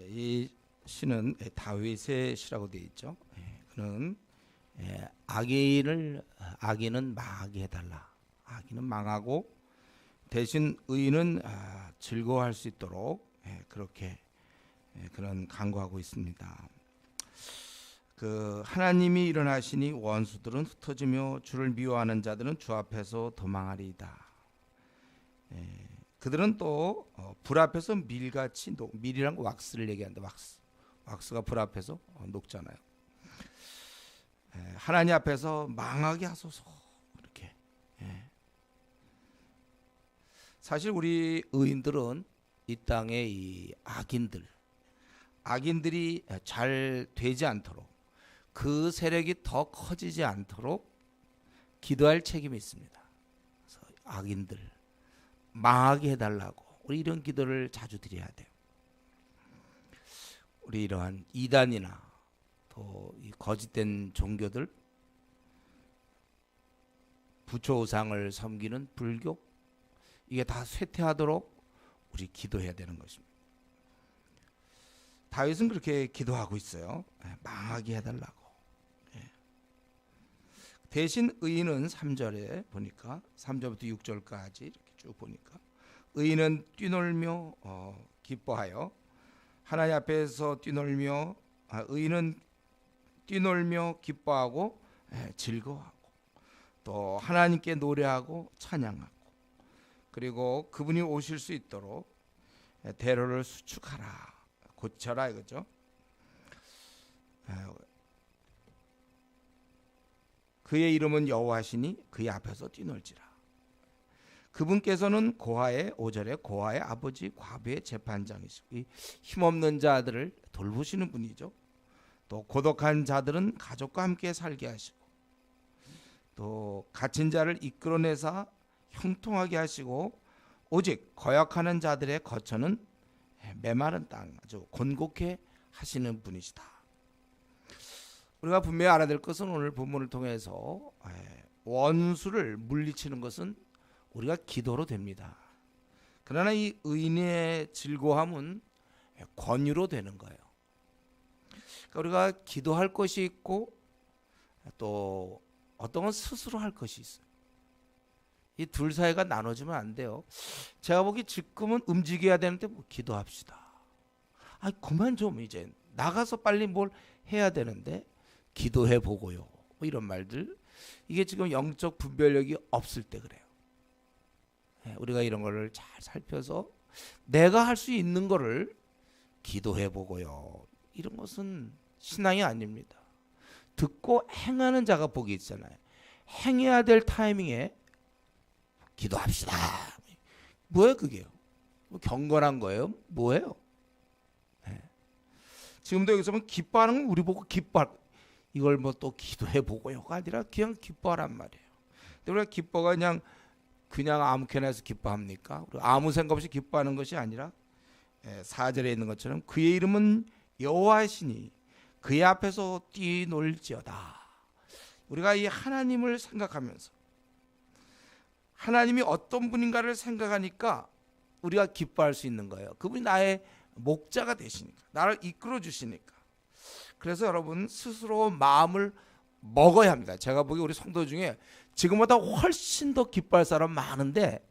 이 시는 다윗의 시라고 되어 있죠. 그는 악인은 망하게 해달라. 악인은 망하고 대신 의인은 즐거워할 수 있도록 그렇게 그런 간구하고 있습니다. 그 하나님이 일어나시니 원수들은 흩어지며 주를 미워하는 자들은 주 앞에서 도망하리이다. 그들은 또 불 앞에서 밀같이 밀이란 거 왁스를 얘기하는데 왁스가 불 앞에서 녹잖아요. 하나님 앞에서 망하게 하소서. 그렇게. 사실 우리 의인들은 이 땅의 이 악인들이 잘 되지 않도록, 그 세력이 더 커지지 않도록 기도할 책임이 있습니다. 그래서 악인들 망하게 해달라고 우리 이런 기도를 자주 드려야 돼요. 우리 이러한 이단이나 또 이 거짓된 종교들, 부처우상을 섬기는 불교, 이게 다 쇠퇴하도록 우리 기도해야 되는 것입니다. 다윗은 그렇게 기도하고 있어요. 망하게 해달라고. 대신 의인은 3절에 보니까 3절부터 6절까지 이렇게 쭉 보니까 의인은 뛰놀며 기뻐하여 하나님 앞에서 뛰놀며 의인은 뛰놀며 기뻐하고 즐거워하고 또 하나님께 노래하고 찬양하고 그리고 그분이 오실 수 있도록 대로를 수축하라, 고쳐라 이거죠. 그의 이름은 여호와시니 그의 앞에서 뛰놀지라. 그분께서는 고아의 5절에 고아의 아버지 과부의 재판장이시고 이 힘없는 자들을 돌보시는 분이죠. 또 고독한 자들은 가족과 함께 살게 하시고 또 갇힌 자를 이끌어내사 형통하게 하시고 오직 거역하는 자들의 거처는 메마른 땅, 아주 곤곡해 하시는 분이시다. 우리가 분명히 알아야 될 것은 오늘 본문을 통해서 원수를 물리치는 것은 우리가 기도로 됩니다. 그러나 이 의인의 즐거움은 권유로 되는 거예요. 그러니까 우리가 기도할 것이 있고 또 어떤 건 스스로 할 것이 있어요. 이 둘 사이가 나눠지면 안 돼요. 제가 보기 지금은 움직여야 되는데 뭐 기도합시다. 그만 좀 이제 나가서 빨리 뭘 해야 되는데 기도해 보고요. 뭐 이런 말들, 이게 지금 영적 분별력이 없을 때 그래요. 우리가 이런 거를 잘 살펴서 내가 할 수 있는 거를 기도해 보고요. 이런 것은 신앙이 아닙니다. 듣고 행하는 자가 복이 있잖아요. 행해야 될 타이밍에 기도합시다. 뭐예요 그게요? 경건한 거예요? 뭐예요? 지금도 여기서 보면 기뻐하는 건 우리 보고 기뻐할, 이걸 뭐 또 기도해 보고요가 아니라 그냥 기뻐하란 말이에요. 근데 우리가 기뻐가 그냥 아무렇게나 해서 기뻐합니까? 아무 생각 없이 기뻐하는 것이 아니라 4절에 있는 것처럼 그의 이름은 여호와시니 그의 앞에서 뛰놀지어다. 우리가 이 하나님을 생각하면서 하나님이 어떤 분인가를 생각하니까 우리가 기뻐할 수 있는 거예요. 그분이 나의 목자가 되시니까, 나를 이끌어 주시니까. 그래서 여러분 스스로 마음을 먹어야 합니다. 제가 보기 우리 성도 중에 지금보다 훨씬 더 기뻐할 사람 많은데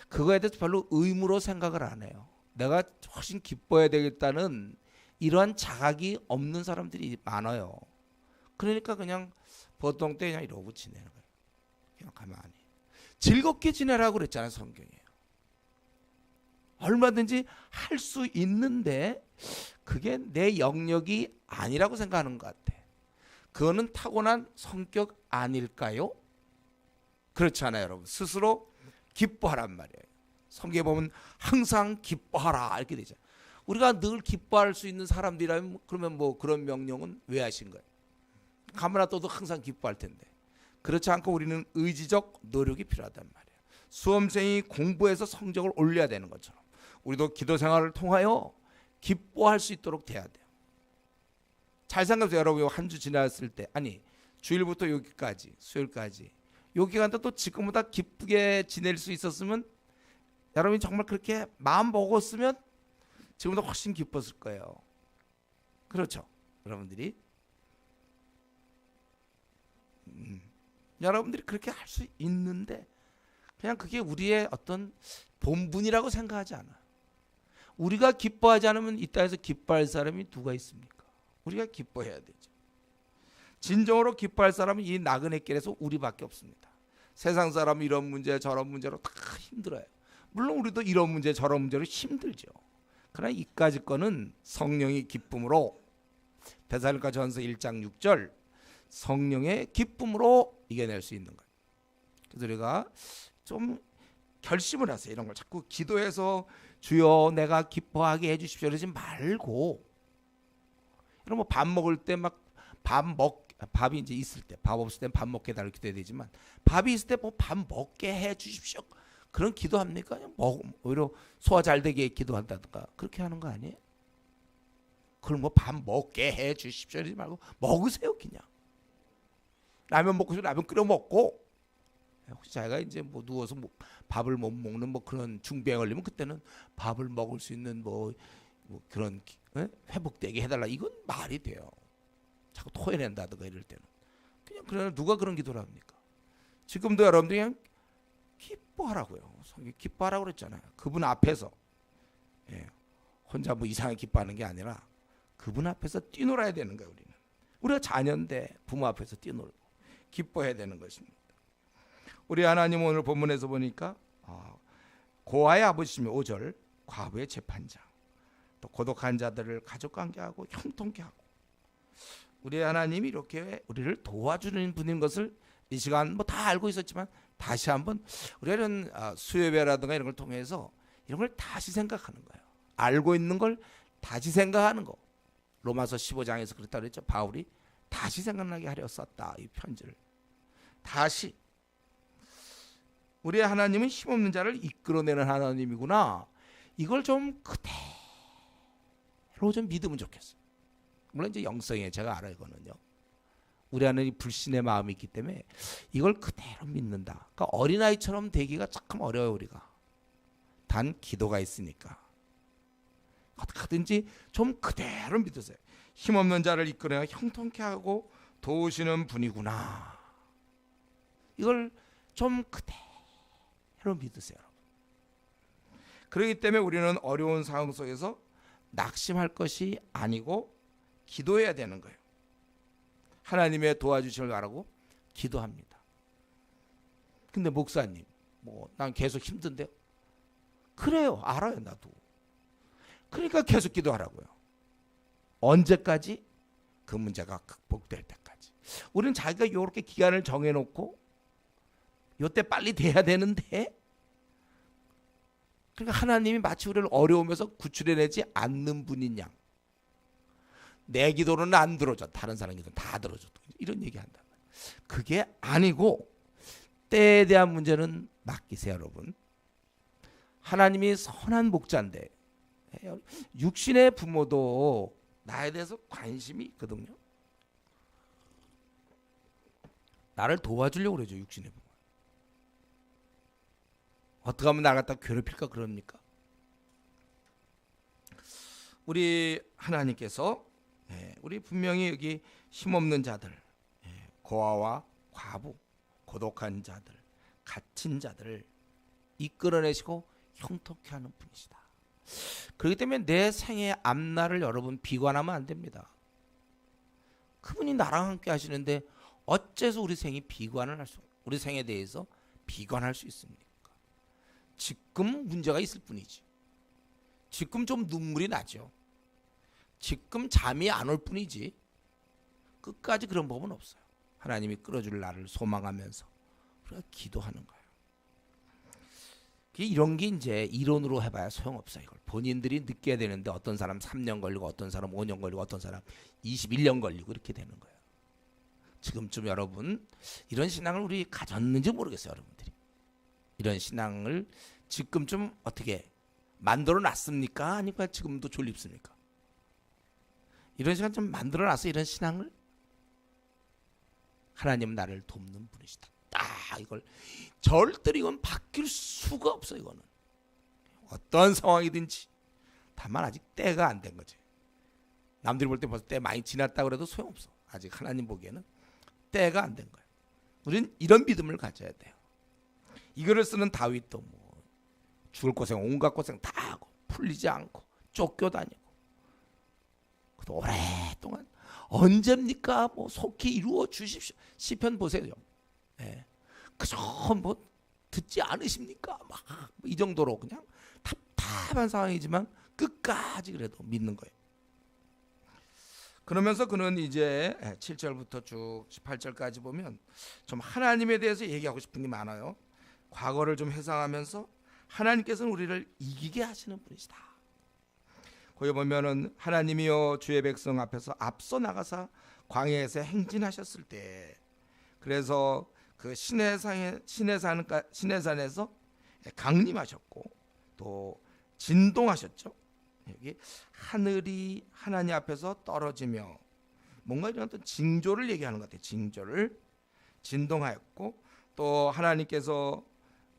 그거에 대해서 별로 의무로 생각을 안 해요. 내가 훨씬 기뻐해야 되겠다는 이러한 자각이 없는 사람들이 많아요. 그러니까 그냥 보통 때 그냥 이러고 지내는 거예요. 그냥 가만히 즐겁게 지내라고 그랬잖아요, 성경에. 얼마든지 할 수 있는데 그게 내 영역이 아니라고 생각하는 것 같아. 그거는 타고난 성격 아닐까요? 그렇지 않아요, 여러분. 스스로 기뻐하란 말이에요. 성경에 보면 항상 기뻐하라 이렇게 되죠. 우리가 늘 기뻐할 수 있는 사람들이라면 그러면 뭐 그런 명령은 왜 하신 거예요? 가만 놔둬도 항상 기뻐할 텐데. 그렇지 않고 우리는 의지적 노력이 필요하단 말이에요. 수험생이 공부해서 성적을 올려야 되는 것처럼 우리도 기도 생활을 통하여 기뻐할 수 있도록 돼야 돼요. 잘 생각해보세요. 여러분 한 주 지났을 때, 아니 주일부터 여기까지 수요일까지 요 기간도 또 지금보다 기쁘게 지낼 수 있었으면 여러분이 정말 그렇게 마음 먹었으면 지금보다 훨씬 기뻤을 거예요. 그렇죠, 여러분들이? 여러분들이 그렇게 할 수 있는데 그냥 그게 우리의 어떤 본분이라고 생각하지 않아요. 우리가 기뻐하지 않으면 이 땅에서 기뻐할 사람이 누가 있습니까? 우리가 기뻐해야 되죠. 진정으로 기뻐할 사람은 이 나그네 길에서 우리밖에 없습니다. 세상 사람은 이런 문제 저런 문제로 다 힘들어요. 물론 우리도 이런 문제 저런 문제로 힘들죠. 그러나 이까지 거는 성령의 기쁨으로, 데살로니가전서 1장 6절, 성령의 기쁨으로 이겨낼 수 있는 거예요. 그래서 우리가 좀 결심을 하세요. 이런 걸 자꾸 기도해서 주여 내가 기뻐하게 해주십시오 그러지 말고, 이런 뭐 밥 먹을 때 막 밥이 이제 있을 때, 밥 없을 땐 밥 먹게 달라고 기도해야 되지만, 밥이 있을 때 뭐 밥 먹게 해 주십시오 그런 기도합니까? 오히려 소화 잘 되게 기도한다든가 그렇게 하는 거 아니에요? 그럼 뭐 밥 먹게 해 주십시오 이러지 말고 먹으세요. 그냥 라면 먹고 싶으면 라면 끓여 먹고, 혹시 자기가 이제 뭐 누워서 뭐 밥을 못 먹는 뭐 그런 중병에 걸리면 그때는 밥을 먹을 수 있는 뭐 그런 회복되게 해달라, 이건 말이 돼요. 자꾸 토해낸다든가 이럴 때는 그냥, 그러나 누가 그런 기도를 합니까? 지금도 여러분들이 그냥 기뻐하라고요. 성경 기뻐하라고 그랬잖아요. 그분 앞에서, 혼자 뭐 이상하게 기뻐하는 게 아니라 그분 앞에서 뛰놀아야 되는 거예요. 우리가 자녀인데 부모 앞에서 뛰놀고 기뻐해야 되는 것입니다. 우리 하나님 오늘 본문에서 보니까 고아의 아버지시며 5절, 과부의 재판장, 또 고독한 자들을 가족관계하고 형통케 하고, 우리 하나님이 이렇게 우리를 도와주는 분인 것을 이 시간 뭐 다 알고 있었지만 다시 한번 우리가 이런 수요예배라든가 이런 걸 통해서 이런 걸 다시 생각하는 거예요. 알고 있는 걸 다시 생각하는 거. 로마서 15장에서 그랬다 그랬죠. 바울이 다시 생각나게 하려 썼다, 이 편지를. 다시 우리 하나님은 힘없는 자를 이끌어내는 하나님이구나, 이걸 좀 그대로 좀 믿으면 좋겠어요. 물론 이제 영성에 제가 알아요. 이거는요, 우리 안에 불신의 마음이 있기 때문에 이걸 그대로 믿는다. 그러니까 어린아이처럼 되기가 조금 어려워요. 우리가 단 기도가 있으니까 어떻게든지 좀 그대로 믿으세요. 힘없는 자를 이끌어내어 형통케 하고 도우시는 분이구나, 이걸 좀 그대로 믿으세요. 그렇기 때문에 우리는 어려운 상황 속에서 낙심할 것이 아니고 기도해야 되는 거예요. 하나님의 도와주심을 바라고 기도합니다. 근데 목사님, 난 계속 힘든데요. 그래요, 알아요, 나도. 그러니까 계속 기도하라고요. 언제까지? 그 문제가 극복될 때까지. 우리는 자기가 이렇게 기간을 정해놓고 이때 빨리 돼야 되는데, 그러니까 하나님이 마치 우리를 어려우면서 구출해내지 않는 분인 양, 내 기도는 안 들어줘, 다른 사람 기도는 다 들어줘, 이런 얘기한다. 그게 아니고 때에 대한 문제는 맡기세요. 여러분, 하나님이 선한 목자인데, 육신의 부모도 나에 대해서 관심이 있거든요. 나를 도와주려고 그러죠. 육신의 부모 어떻게 하면 나를 갖다 괴롭힐까 그럽니까? 우리 하나님께서 우리 분명히 여기 힘없는 자들, 고아와 과부, 고독한 자들, 갇힌 자들을 이끌어내시고 형통케 하는 분이시다. 그렇기 때문에 내 생의 앞날을 여러분 비관하면 안 됩니다. 그분이 나랑 함께 하시는데 어째서 우리 생이 우리 생에 대해서 비관할 수 있습니까? 지금 문제가 있을 뿐이지. 지금 좀 눈물이 나죠. 지금 잠이 안 올 뿐이지 끝까지 그런 법은 없어요. 하나님이 끌어줄 나를 소망하면서 우리가 기도하는 거예요. 이런 게 이제 이론으로 해봐야 소용없어요. 이걸 본인들이 느껴야 되는데 어떤 사람 3년 걸리고 어떤 사람 5년 걸리고 어떤 사람 21년 걸리고 이렇게 되는 거예요. 지금쯤 여러분 이런 신앙을 우리 가졌는지 모르겠어요. 여러분들이 이런 신앙을 지금쯤 어떻게 만들어 놨습니까? 아니면 지금도 졸립습니까? 이런 시간 좀 만들어 놔서 이런 신앙을, 하나님은 나를 돕는 분이시다. 이걸 절대로 이건 바뀔 수가 없어요. 이거는 어떠한 상황이든지 다만 아직 때가 안 된 거지. 남들이 볼 때 벌써 때 많이 지났다 그래도 소용없어. 아직 하나님 보기에는 때가 안 된 거야. 우리는 이런 믿음을 가져야 돼요. 이 글을 쓰는 다윗도 뭐 죽을 고생 온갖 고생 다 하고 풀리지 않고 쫓겨다니고 그래도 오랫동안 언제입니까? 뭐 속히 이루어 주십시오. 시편 보세요. 예. 그저 뭐 듣지 않으십니까? 막 이 정도로 그냥 답답한 상황이지만 끝까지 그래도 믿는 거예요. 그러면서 그는 이제 7절부터 쭉 18절까지 보면 좀 하나님에 대해서 얘기하고 싶은 게 많아요. 과거를 좀 회상하면서 하나님께서는 우리를 이기게 하시는 분이시다. 거기 보면은 하나님이여 주의 백성 앞에서 앞서 나가사 광야에서 행진하셨을 때, 그래서 그 시내산에서 강림하셨고 또 진동하셨죠. 여기 하늘이 하나님 앞에서 떨어지며 뭔가 이런 어떤 징조를 얘기하는 것 같아요. 징조를 진동하였고 또 하나님께서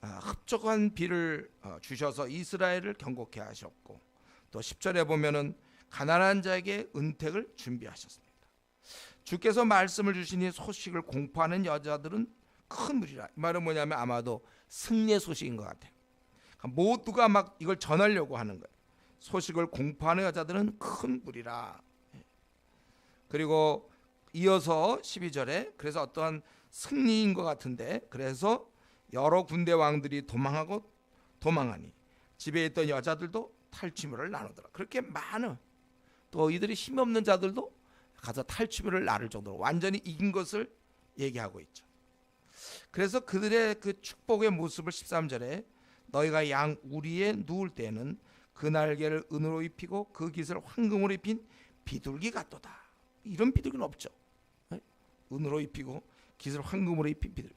흡족한 비를 주셔서 이스라엘을 경고케 하셨고 또 10절에 보면은 가난한 자에게 은택을 준비하셨습니다. 주께서 말씀을 주시니 소식을 공포하는 여자들은 큰 무리라. 이 말은 뭐냐면 아마도 승리의 소식인 것 같아요. 모두가 막 이걸 전하려고 하는 거예요. 소식을 공포하는 여자들은 큰 무리라. 그리고 이어서 12절에 그래서 어떠한 승리인 것 같은데, 그래서 여러 군대 왕들이 도망하니 집에 있던 여자들도 탈취물을 나누더라. 그렇게 많은 또 이들이 힘없는 자들도 가서 탈취물을 나눌 정도로 완전히 이긴 것을 얘기하고 있죠. 그래서 그들의 그 축복의 모습을 13절에 너희가 양 우리에 누울 때는 그 날개를 은으로 입히고 그 깃을 황금으로 입힌 비둘기 같도다. 이런 비둘기는 없죠. 은으로 입히고 깃을 황금으로 입힌 비둘기.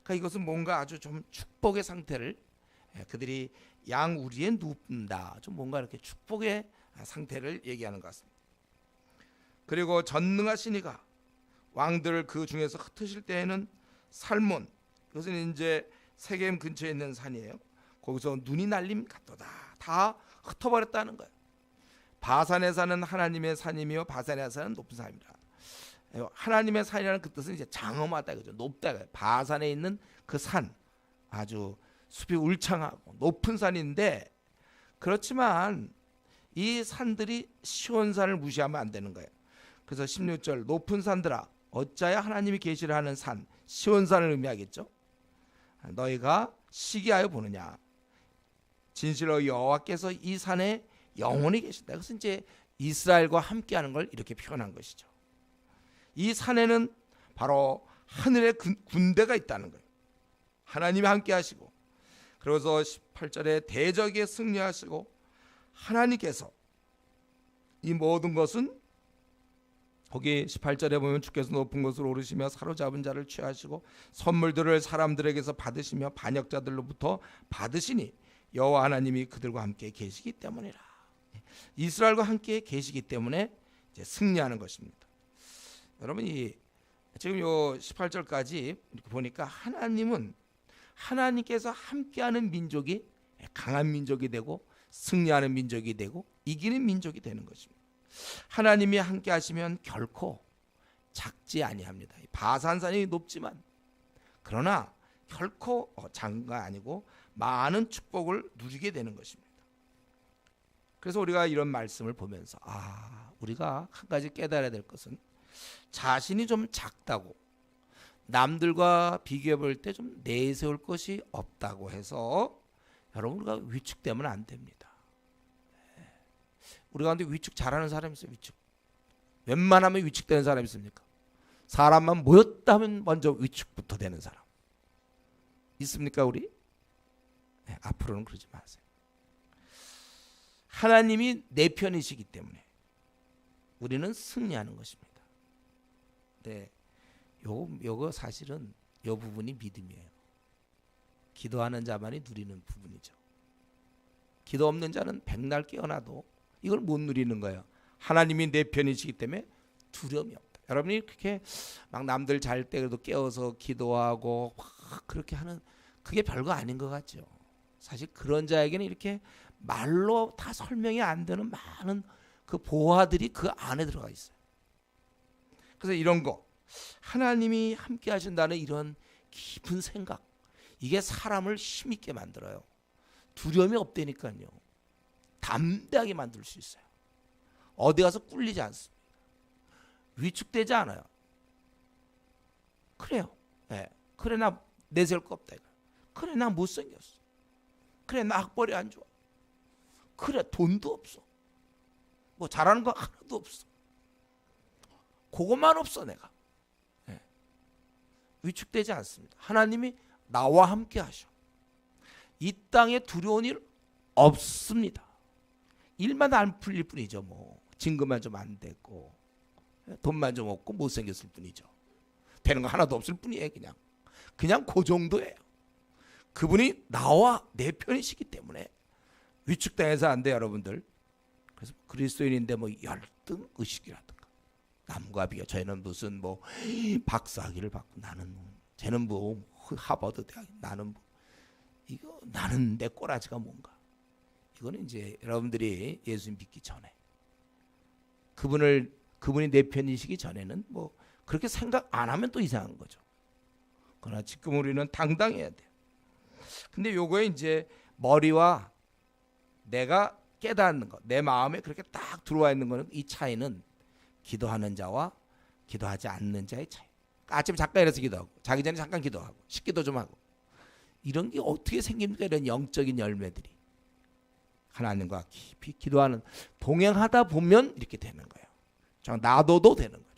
그러니까 이것은 뭔가 아주 좀 축복의 상태를, 그들이 양 우리에 눕는다. 좀 뭔가 이렇게 축복의 상태를 얘기하는 것 같습니다. 그리고 전능하시니가 왕들을 그 중에서 흩으실 때에는 살몬, 이것은 이제 세겜 근처에 있는 산이에요. 거기서 눈이 날림 같도다. 다 흩어버렸다는 거예요. 바산에 사는 하나님의 산이며 바산에 사는 높은 산입니다. 하나님의 산이라는 그 뜻은 이제 장엄하다, 그죠? 높다. 바산에 있는 그 산, 아주 숲이 울창하고 높은 산인데, 그렇지만 이 산들이 시온산을 무시하면 안 되는 거예요. 그래서 16절 높은 산들아 어찌하여 하나님이 계시를 하는 산, 시온산을 의미하겠죠. 너희가 시기하여 보느냐. 진실로 여호와께서 이 산에 영원히 계신다. 그것은 이제 이스라엘과 함께하는 걸 이렇게 표현한 것이죠. 이 산에는 바로 하늘의 군대가 있다는 거예요. 하나님이 함께하시고, 그래서 18절에 대적에 승리하시고 하나님께서 이 모든 것은, 거기 18절에 보면 주께서 높은 곳으로 오르시며 사로잡은 자를 취하시고 선물들을 사람들에게서 받으시며 반역자들로부터 받으시니 여호와 하나님이 그들과 함께 계시기 때문이라. 이스라엘과 함께 계시기 때문에 이제 승리하는 것입니다. 여러분, 이 지금 요 18절까지 이렇게 보니까 하나님께서 함께하는 민족이 강한 민족이 되고 승리하는 민족이 되고 이기는 민족이 되는 것입니다. 하나님이 함께 하시면 결코 작지 아니합니다. 바산산이 높지만 그러나 결코 작은가 아니고 많은 축복을 누리게 되는 것입니다. 그래서 우리가 이런 말씀을 보면서 우리가 한 가지 깨달아야 될 것은 자신이 좀 작다고 남들과 비교해 볼 때 좀 내세울 것이 없다고 해서 여러분 우리가 위축되면 안 됩니다. 우리 가운데 위축 잘하는 사람이 있어요. 위축. 웬만하면 위축되는 사람이 있습니까? 사람만 모였다 하면 먼저 위축부터 되는 사람 있습니까 우리? 네, 앞으로는 그러지 마세요. 하나님이 내 편이시기 때문에 우리는 승리하는 것입니다. 네, 요거 사실은 요 부분이 믿음이에요. 기도하는 자만이 누리는 부분이죠. 기도 없는 자는 백날 깨어나도 이걸 못 누리는 거예요. 하나님이 내 편이시기 때문에 두려움이 없다. 여러분이 그렇게 막 남들 잘 때 그래도 깨워서 기도하고 막 그렇게 하는 그게 별거 아닌 것 같죠. 사실 그런 자에게는 이렇게 말로 다 설명이 안 되는 많은 그 보화들이 그 안에 들어가 있어요. 그래서 이런 거 하나님이 함께 하신다는 이런 깊은 생각, 이게 사람을 힘있게 만들어요. 두려움이 없다니까요. 담대하게 만들 수 있어요. 어디 가서 꿀리지 않습니다. 위축되지 않아요. 그래요. 네. 그래 나 내세울 거 없다. 그래 나 못생겼어. 그래 나 학벌이 안 좋아. 그래 돈도 없어. 뭐 잘하는 거 하나도 없어. 그것만 없어 내가. 네. 위축되지 않습니다. 하나님이 나와 함께 하셔. 이 땅에 두려운 일 없습니다. 일만 안 풀릴 뿐이죠. 뭐 진급만 좀 안 됐고 돈만 좀 없고 못생겼을 뿐이죠. 되는 거 하나도 없을 뿐이에요. 그냥 그 정도예요. 그분이 나와 내 편이시기 때문에 위축당해서 안 돼요, 여러분들. 그래서 그리스도인인데 뭐 열등 의식이라든가 남과 비교, 저희는 무슨 뭐 박사학위를 받고 나는 쟤는 뭐 하버드 대학, 나는 뭐 이거 나는 내 꼬라지가 뭔가. 이거는 이제 여러분들이 예수 믿기 전에 그분이 내 편이시기 전에는 뭐 그렇게 생각 안 하면 또 이상한 거죠. 그러나 지금 우리는 당당해야 돼요. 근데 요거에 이제 머리와 내가 깨닫는 것, 내 마음에 그렇게 딱 들어와 있는 거는, 이 차이는 기도하는 자와 기도하지 않는 자의 차이. 아침에 잠깐 일어나서 기도하고 자기 전에 잠깐 기도하고 식기도 좀 하고 이런 게 어떻게 생깁니까? 이런 영적인 열매들이 하나님과 깊이 기도하는, 동행하다 보면 이렇게 되는 거예요. 저 놔둬도 되는 거예요.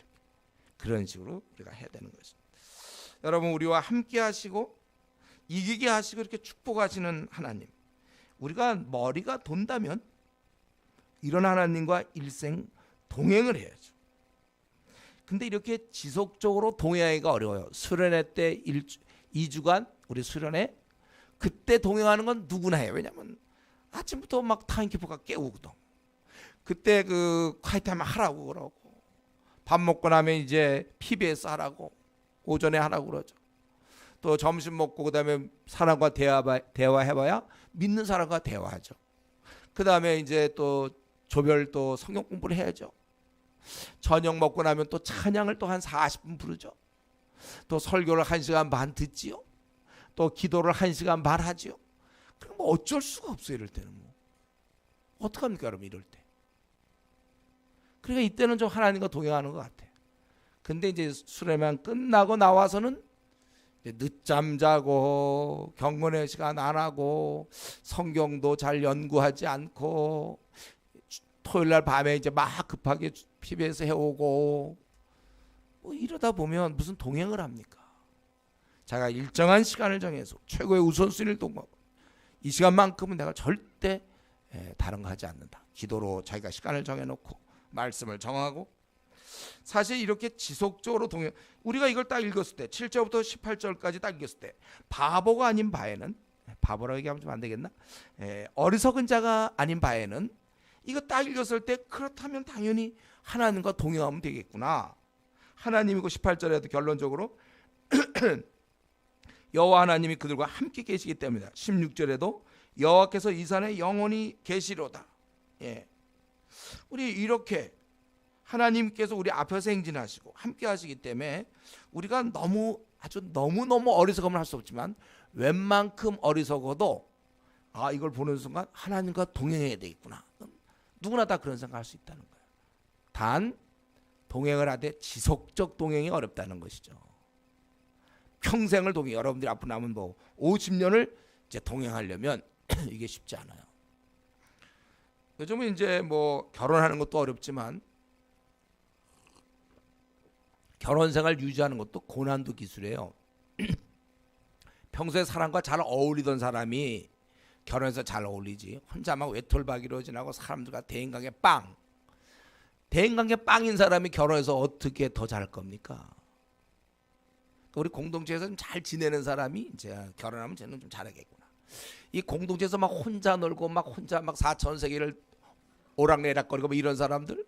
그런 식으로 우리가 해야 되는 거죠. 여러분, 우리와 함께 하시고 이기게 하시고 이렇게 축복하시는 하나님, 우리가 머리가 돈다면 이런 하나님과 일생 동행을 해야죠. 근데 이렇게 지속적으로 동행하기가 어려워요. 수련회 때 2주간 우리 수련회, 그때 동행하는 건 누구나 해요. 왜냐하면 아침부터 막 타임키퍼가 깨우거든. 그때 그 콰이타임 하라고 그러고, 밥 먹고 나면 이제 PBS 하라고, 오전에 하라고 그러죠. 또 점심 먹고 그다음에 사람과 대화해봐야 믿는 사람과 대화하죠. 그다음에 이제 또 조별 또 성경 공부를 해야죠. 저녁 먹고 나면 또 찬양을 또 한 40분 부르죠. 또 설교를 1시간 반 듣지요. 또 기도를 1시간 반 하지요. 그럼 뭐 어쩔 수가 없어요. 이럴 때는 뭐 어떡합니까 여러분, 이럴 때. 그러니까 이때는 좀 하나님과 동행하는 것 같아요. 근데 이제 수련회만 끝나고 나와서는 늦잠 자고 경건의 시간 안 하고 성경도 잘 연구하지 않고 토요일 날 밤에 이제 막 급하게 PBS 해오고 뭐 이러다 보면 무슨 동행을 합니까? 자기가 일정한 시간을 정해서 최고의 우선순위를 동하고 이 시간만큼은 내가 절대 다른 거 하지 않는다. 기도로 자기가 시간을 정해놓고 말씀을 정하고, 사실 이렇게 지속적으로 동행, 우리가 이걸 딱 읽었을 때 7절부터 18절까지 딱 읽었을 때 바보가 아닌 바에는, 바보라고 얘기하면 좀 안 되겠나? 어리석은 자가 아닌 바에는, 이거 딱 읽었을 때 그렇다면 당연히 하나님과 동행하면 되겠구나. 하나님이고 18절에도 결론적으로 여호와 하나님이 그들과 함께 계시기 때문이다. 16절에도 여호와께서 이 산에 영원히 계시로다. 우리 이렇게 하나님께서 우리 앞에서 행진하시고 함께 하시기 때문에 우리가 너무너무 어리석음을 할 수 없지만 웬만큼 어리석어도 이걸 보는 순간 하나님과 동행해야 되겠구나. 누구나 다 그런 생각할 수 있다는 거예요. 단 동행을 하되 지속적 동행이 어렵다는 것이죠. 평생을 여러분들이 앞으로 남은 뭐 50년을 이제 동행하려면 이게 쉽지 않아요. 요즘은 이제 뭐 결혼하는 것도 어렵지만 결혼 생활 유지하는 것도 고난도 기술이에요. 평소에 사람과 잘 어울리던 사람이 결혼해서 잘 어울리지, 혼자 막 외톨박이로 지나고 사람들과 대인관계 빵인 사람이 결혼해서 어떻게 더 잘할 겁니까? 우리 공동체에서 좀 잘 지내는 사람이 이제 결혼하면 쟤는 좀 잘하겠구나. 이 공동체에서 막 혼자 놀고 막 혼자 막 사천세계를 오락내락거리고 뭐 이런 사람들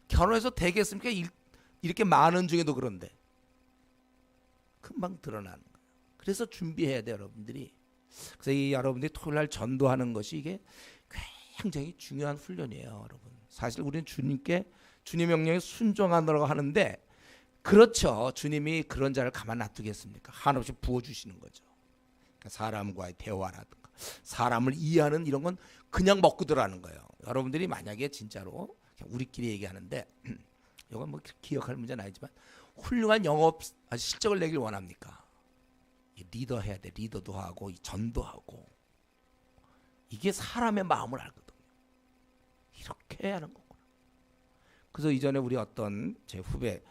결혼해서 되겠습니까? 이렇게 많은 중에도. 그런데 금방 드러나는 거예요. 그래서 준비해야 돼요, 여러분들이. 그래서 이 여러분들이 토요일 날 전도하는 것이 이게 굉장히 중요한 훈련이에요, 여러분. 사실 우리는 주님께 주님의 명령에 순종하느라고 하는데, 그렇죠. 주님이 그런 자를 가만 놔두겠습니까? 한없이 부어주시는 거죠. 그러니까 사람과의 대화라든가 사람을 이해하는 이런 건 그냥 먹고 들어가는 거예요. 여러분들이 만약에 진짜로 우리끼리 얘기하는데 이건 뭐 기억할 문제는 아니지만 훌륭한 영업 실적을 내길 원합니까? 리더 해야 돼. 리더도 하고 전도하고. 이게 사람의 마음을 알거든요. 이렇게 해야 하는 거구나. 그래서 이전에 우리 어떤 제 후배,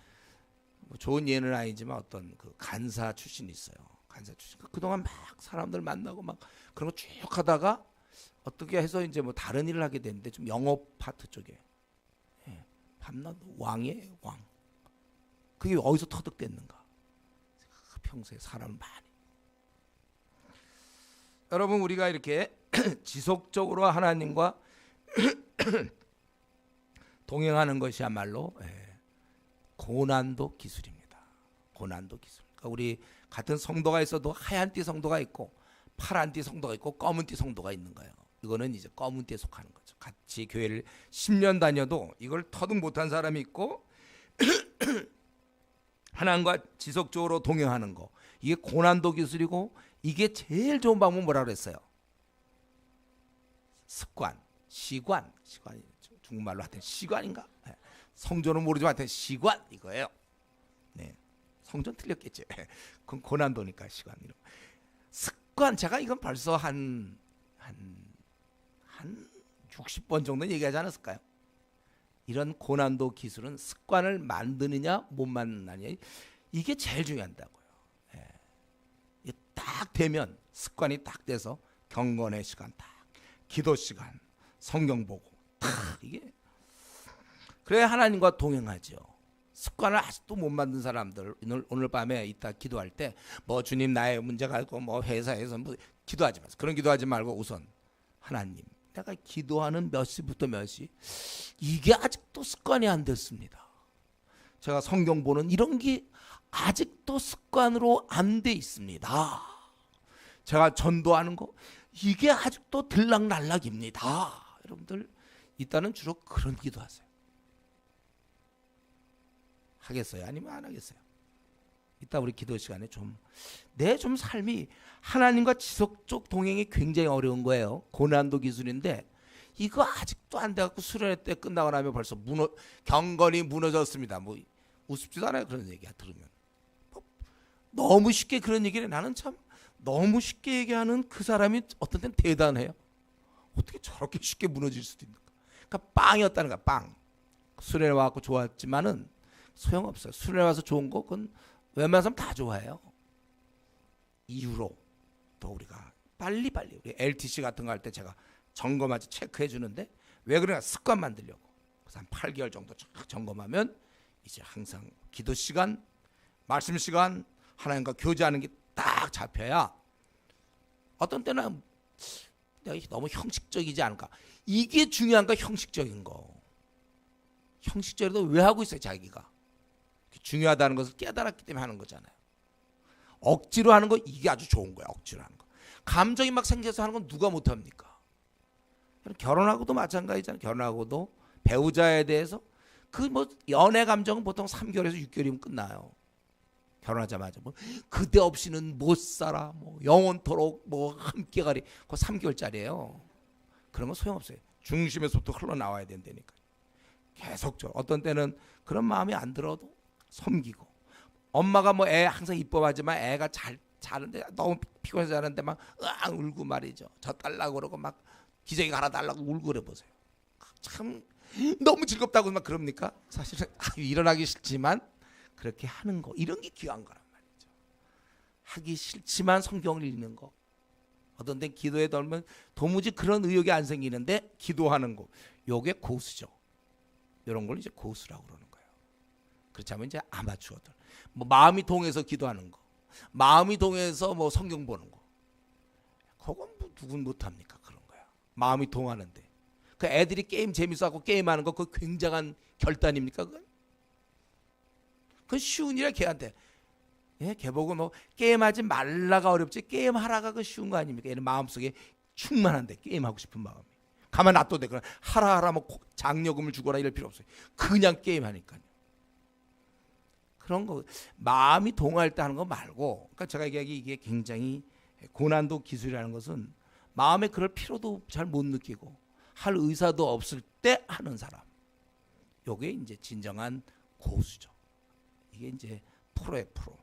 뭐 좋은 예는 아니지만 어떤 그 간사 출신이 있어요. 간사 출신. 그동안 막 사람들 만나고 막 그런 거 쭉 하다가 어떻게 해서 이제 뭐 다른 일을 하게 됐는데 좀 영업 파트 쪽에 밤낮 왕이에요, 왕. 그게 어디서 터득됐는가? 평소에 사람을 많이. 여러분, 우리가 이렇게 지속적으로 하나님과 동행하는 것이야말로 고난도 기술입니다. 고난도 기술. 그러니까 우리 같은 성도가 있어도 하얀 띠 성도가 있고 파란 띠 성도가 있고 검은 띠 성도가 있는 거예요. 이거는 이제 검은 띠에 속하는 거죠. 같이 교회를 10년 다녀도 이걸 터득 못한 사람이 있고 하나님과 지속적으로 동행하는 거, 이게 고난도 기술이고, 이게 제일 좋은 방법은 뭐라 그랬어요? 습관, 시관이 중국말로 하여튼 시관인가? 성조는 모르지만 하여튼 시관 이거예요. 네, 성조는 틀렸겠지. 그건 고난도니까 시관. 습관, 제가 이건 벌써 한 60번 정도 얘기하지 않았을까요? 이런 고난도 기술은 습관을 만드느냐 못 만드느냐, 이게 제일 중요하다고요. 딱 되면 습관이 딱 돼서 경건의 시간, 딱 기도 시간, 성경 보고 딱 이게 그래야 하나님과 동행하죠. 습관을 아직도 못 만든 사람들, 오늘 밤에 이따 기도할 때 뭐 주님 나의 문제가 있고 뭐 회사에서 뭐 기도하지 마세요. 그런 기도하지 말고 우선 하나님, 내가 기도하는 몇 시부터 몇 시, 이게 아직도 습관이 안 됐습니다. 제가 성경 보는 이런 게 아직도 습관으로 안 돼 있습니다. 제가 전도하는 거, 이게 아직도 들락날락입니다. 여러분들 이따는 주로 그런 기도하세요. 하겠어요? 아니면 안 하겠어요? 이따 우리 기도 시간에 내 삶이 하나님과 지속적 동행이 굉장히 어려운 거예요. 고난도 기술인데 이거 아직도 안 돼갖고 수련회 때 끝나고 나면 벌써 경건이 무너졌습니다. 뭐 우습지도 않아요, 그런 얘기 들으면. 너무 쉽게 그런 얘기를, 나는 참 너무 쉽게 얘기하는 그 사람이 어떤 때는 대단해요. 어떻게 저렇게 쉽게 무너질 수도 있는가. 그러니까 빵이었다는 거야, 빵. 수련회 와갖고 좋았지만은 소용없어요. 수련회 와서 좋은 거 그건 웬만한 사람 다 좋아해요. 이후로 더 우리가 빨리 우리 LTC 같은 거 할 때 제가 점검하지 체크해 주는데, 왜 그러냐, 습관 만들려고. 그래서 한 8개월 정도 점검하면 이제 항상 기도 시간, 말씀 시간, 하나님과 교제하는 게 딱 잡혀야, 어떤 때는 내가 너무 형식적이지 않을까. 이게 중요한가, 형식적인 거. 형식적이라도 왜 하고 있어요, 자기가. 중요하다는 것을 깨달았기 때문에 하는 거잖아요. 억지로 하는 거, 이게 아주 좋은 거야, 억지로 하는 거. 감정이 막 생겨서 하는 건 누가 못합니까? 결혼하고도 마찬가지잖아요. 결혼하고도 배우자에 대해서 그 뭐 연애 감정은 보통 3개월에서 6개월이면 끝나요. 결혼하자마자 뭐 그대 없이는 못 살아, 뭐 영원토록 뭐 함께 가리, 그거 3개월짜리예요. 그런 건 소용없어요. 중심에서부터 흘러나와야 된다니까. 계속적으로. 어떤 때는 그런 마음이 안 들어도 섬기고, 엄마가 뭐 애 항상 이뻐하지만 애가 자는데 너무 피곤해서 자는데 막 으앙 울고 말이죠. 저 달라고 그러고 막 기저귀 갈아달라고 울고 그래 보세요. 참 너무 즐겁다고 막 그럽니까? 사실은 일어나기 싫지만 그렇게 하는 거, 이런 게 귀한 거란 말이죠. 하기 싫지만 성경을 읽는 거. 어떤 때 기도에 들면 도무지 그런 의욕이 안 생기는데 기도하는 거, 요게 고수죠. 이런 걸 이제 고수라고 그러는 거예요. 그렇지 않으면 이제 아마추어들. 뭐 마음이 동해서 기도하는 거, 마음이 동해서 뭐 성경 보는 거, 그건 뭐 누군 못합니까? 그런 거야. 마음이 동하는데. 그 애들이 게임 재밌어하고 게임하는 거, 그거 굉장한 결단입니까? 그건 쉬운 일이야, 걔한테. 걔 보고 뭐 게임하지 말라가 어렵지, 게임하라가 그 쉬운 거 아닙니까? 얘는 마음속에 충만한데, 게임하고 싶은 마음이. 가만 놔둬도 돼. 하라 뭐 장려금을 주거나 이럴 필요 없어요. 그냥 게임하니까요. 그런 거 마음이 동할 때 하는 거 말고, 그러니까 제가 얘기하기 이게 굉장히 고난도 기술이라는 것은 마음에 그럴 필요도 잘 못 느끼고 할 의사도 없을 때 하는 사람. 요게 이제 진정한 고수죠. 이게 이제 프로의 프로.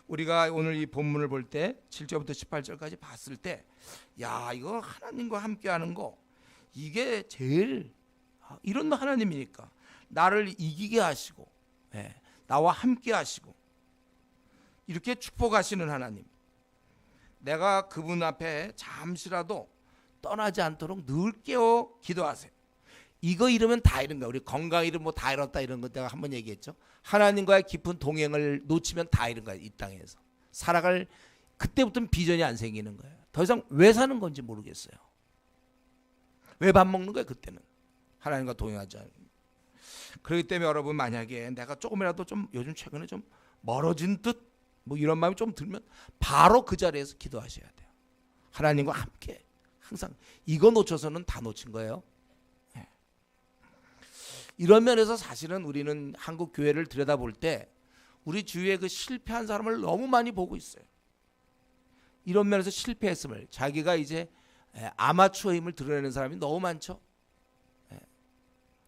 우리가 오늘 이 본문을 볼 때 7절부터 18절까지 봤을 때, 야, 이거 하나님과 함께하는 거 이게 제일 이런 하나님이니까 나를 이기게 하시고, 나와 함께하시고 이렇게 축복하시는 하나님. 내가 그분 앞에 잠시라도 떠나지 않도록 늘 깨어 기도하세요. 이거 잃으면 다 잃은 거야. 우리 건강 잃으면 뭐 다 잃었다 이런 거 내가 한번 얘기했죠. 하나님과의 깊은 동행을 놓치면 다 잃은 거야. 이 땅에서 살아갈 그때부터는 비전이 안 생기는 거예요. 더 이상 왜 사는 건지 모르겠어요. 왜 밥 먹는 거예요? 그때는 하나님과 동행하지 않는. 그렇기 때문에 여러분, 만약에 내가 조금이라도 좀 요즘 최근에 좀 멀어진 듯 뭐 이런 마음이 좀 들면 바로 그 자리에서 기도하셔야 돼요. 하나님과 함께 항상. 이거 놓쳐서는 다 놓친 거예요. 이런 면에서 사실은 우리는 한국 교회를 들여다볼 때 우리 주위에 그 실패한 사람을 너무 많이 보고 있어요. 이런 면에서 실패했음을, 자기가 이제 아마추어 힘을 드러내는 사람이 너무 많죠.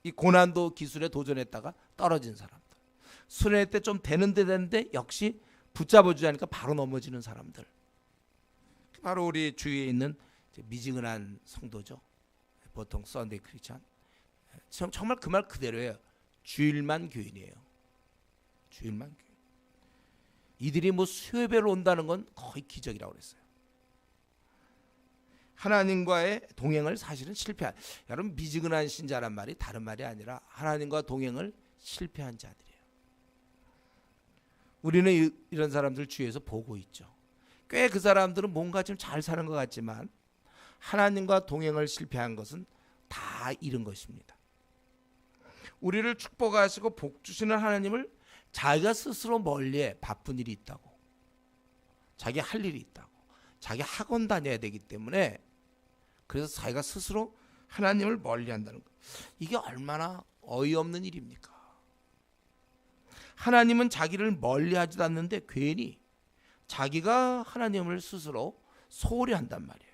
이 고난도 기술에 도전했다가 떨어진 사람들, 수련회 때 좀 되는데 역시 붙잡아주지 않으니까 바로 넘어지는 사람들, 바로 우리 주위에 있는 미지근한 성도죠. 보통 썬데이 크리스찬. 정말 그 말 그대로예요. 주일만 교인이에요. 주일만 교인. 이들이 뭐 수요예배를 온다는 건 거의 기적이라고 그랬어요. 하나님과의 동행을 사실은 실패한, 여러분, 미지근한 신자란 말이 다른 말이 아니라 하나님과 동행을 실패한 자들이에요. 우리는 이런 사람들 주위에서 보고 있죠. 꽤 그 사람들은 뭔가 좀 잘 사는 것 같지만 하나님과 동행을 실패한 것은 다 잃은 것입니다. 우리를 축복하시고 복 주시는 하나님을 자기가 스스로 멀리해 바쁜 일이 있다고, 자기 할 일이 있다고, 자기 학원 다녀야 되기 때문에 그래서 자기가 스스로 하나님을 멀리한다는 것, 이게 얼마나 어이없는 일입니까? 하나님은 자기를 멀리하지도 않는데 괜히 자기가 하나님을 스스로 소홀히 한단 말이에요.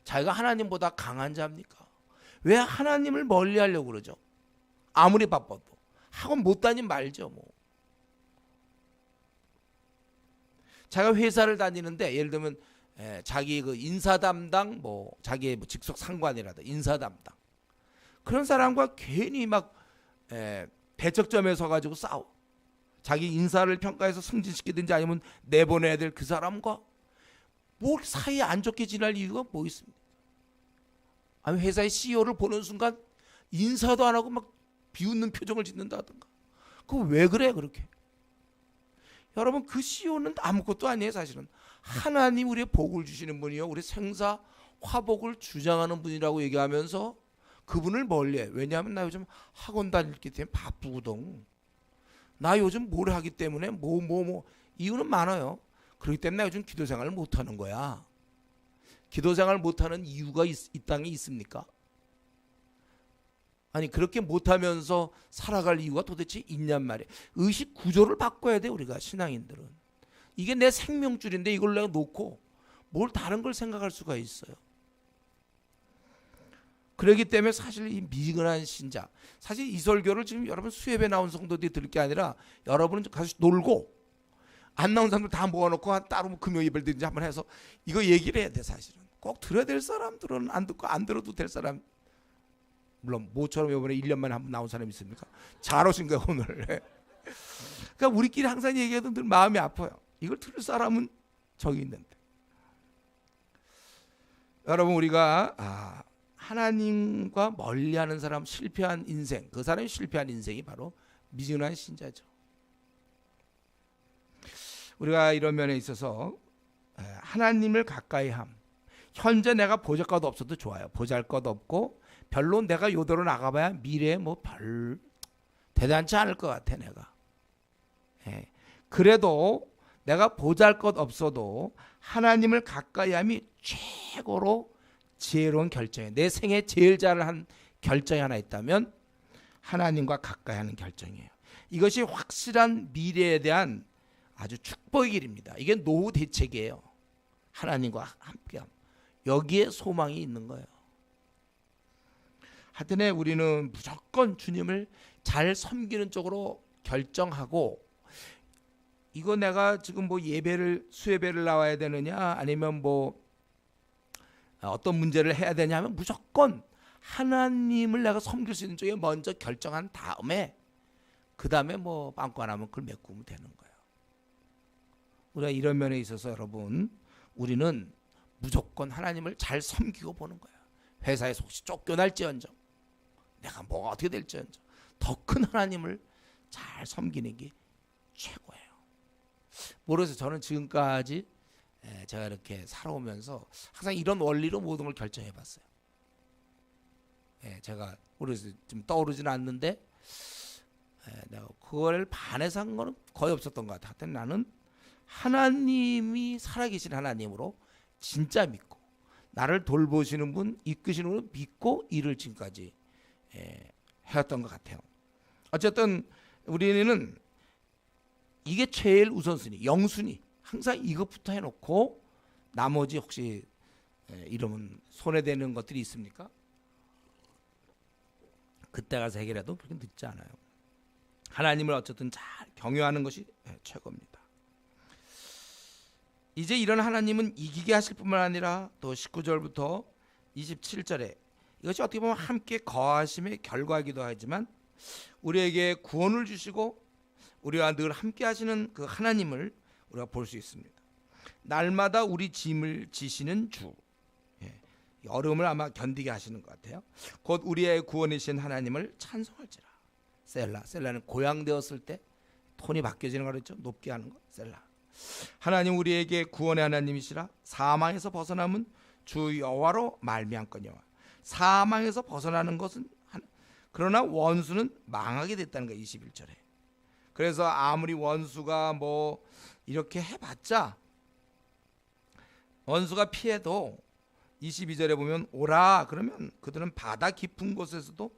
자기가 하나님보다 강한 자입니까? 왜 하나님을 멀리하려고 그러죠? 아무리 바빠도 학원 못 다니면 말죠. 뭐 자기가 회사를 다니는데 예를 들면 자기 그 인사 담당, 뭐 자기의 뭐 직속 상관이라도 인사 담당, 그런 사람과 괜히 막 배척점에 서가지고 싸워. 자기 인사를 평가해서 승진시키든지 아니면 내보내야 될 그 사람과 뭘 사이에 안 좋게 지낼 이유가 뭐 있습니까? 아니, 회사의 CEO를 보는 순간 인사도 안 하고 막 비웃는 표정을 짓는다든가. 그거 왜 그래 그렇게? 여러분, 그 CEO는 아무것도 아니에요. 사실은 하나님 우리의 복을 주시는 분이요, 우리 생사 화복을 주장하는 분이라고 얘기하면서 그분을 멀리해. 왜냐하면 나 요즘 학원 다니기 때문에 바쁘거든. 나 요즘 뭘 하기 때문에 뭐 이유는 많아요. 그렇기 때문에 나 요즘 기도 생활을 못하는 거야. 기도 생활을 못하는 이유가 이 땅에 있습니까? 아니, 그렇게 못하면서 살아갈 이유가 도대체 있냔 말이에요. 의식 구조를 바꿔야 돼. 우리가 신앙인들은 이게 내 생명줄인데 이걸 내가 놓고 뭘 다른 걸 생각할 수가 있어요. 그렇기 때문에 사실 이 미지근한 신자, 사실 이 설교를 지금 여러분 수협에 나온 성도들이 들을 게 아니라 여러분은 가서 놀고 안 나온 사람들 다 모아놓고 따로 뭐 금요 예배를 드린지 한번 해서 이거 얘기를 해야 돼. 사실은 꼭 들어야 될 사람들은 안 듣고, 안 들어도 될 사람, 물론 모처럼 이번에 1년 만에 한번 나온 사람 있습니까? 잘 오신 거예요 오늘. 그러니까 우리끼리 항상 얘기해도 늘 마음이 아파요. 이걸 들을 사람은 저기 있는데. 여러분, 우리가 하나님과 멀리하는 사람, 실패한 인생, 그 사람이 실패한 인생이 바로 미지근한 신자죠. 우리가 이런 면에 있어서 하나님을 가까이 함, 현재 내가 보잘것 없어도 좋아요. 보잘것 없고 별로 내가 요대로 나가봐야 미래에 뭐 별 대단치 않을 것 같아 내가. 그래도 내가 보잘것 없어도 하나님을 가까이 함이 최고로 지혜로운 결정에 내 생애 제일 잘한 결정이 하나 있다면 하나님과 가까이 하는 결정이에요. 이것이 확실한 미래에 대한 아주 축복의 길입니다. 이게 노후 대책이에요. 하나님과 함께함. 여기에 소망이 있는 거예요. 하여튼에 우리는 무조건 주님을 잘 섬기는 쪽으로 결정하고, 이거 내가 지금 뭐 수예배를 나와야 되느냐 아니면 뭐 어떤 문제를 해야 되냐 하면 무조건 하나님을 내가 섬길 수 있는 쪽에 먼저 결정한 다음에 그 다음에 뭐 빵꾸 안 하면 그걸 메꾸면 되는 거예요. 우리가 이런 면에 있어서 여러분, 우리는 무조건 하나님을 잘 섬기고 보는 거예요. 회사에서 혹시 쫓겨날지언정, 내가 뭐가 어떻게 될지언정 더 큰 하나님을 잘 섬기는 게 최고예요. 모르겠어요. 저는 지금까지 제가 이렇게 살아오면서 항상 이런 원리로 모든 걸 결정해 봤어요. 제가 모르겠어요. 좀 떠오르지는 않는데 내가 그걸 반해서 한 거는 거의 없었던 것 같아요. 하여튼 나는 하나님이 살아계신 하나님으로 진짜 믿고, 나를 돌보시는 분, 이끄시는 분을 믿고 일을 지금까지 해왔던 것 같아요. 어쨌든 우리는 이게 제일 우선순위, 영순위, 항상 이것부터 해놓고 나머지 혹시 이러면 손해되는 것들이 있습니까? 그때 가서 해결해도 그렇게 늦지 않아요. 하나님을 어쨌든 잘 경외하는 것이 최고입니다. 이제 이런 하나님은 이기게 하실 뿐만 아니라 또 19절부터 27절에 이것이 어떻게 보면 함께 거하심의 결과이기도 하지만 우리에게 구원을 주시고 우리와 늘 함께 하시는 그 하나님을 우리가 볼 수 있습니다. 날마다 우리 짐을 지시는 주, 어려움을 아마 견디게 하시는 것 같아요. 곧 우리의 구원이신 하나님을 찬송할지라. 셀라는 고향되었을 때 톤이 바뀌어지는 거랬죠. 높게 하는 거, 셀라. 하나님 우리에게 구원의 하나님이시라. 사망에서 벗어남은 주 여호와로 말미암거니와. 사망에서 벗어나는 것은 그러나 원수는 망하게 됐다는 거예요. 21절에. 그래서 아무리 원수가 뭐 이렇게 해봤자, 원수가 피해도 22절에 보면 오라 그러면 그들은 바다 깊은 곳에서도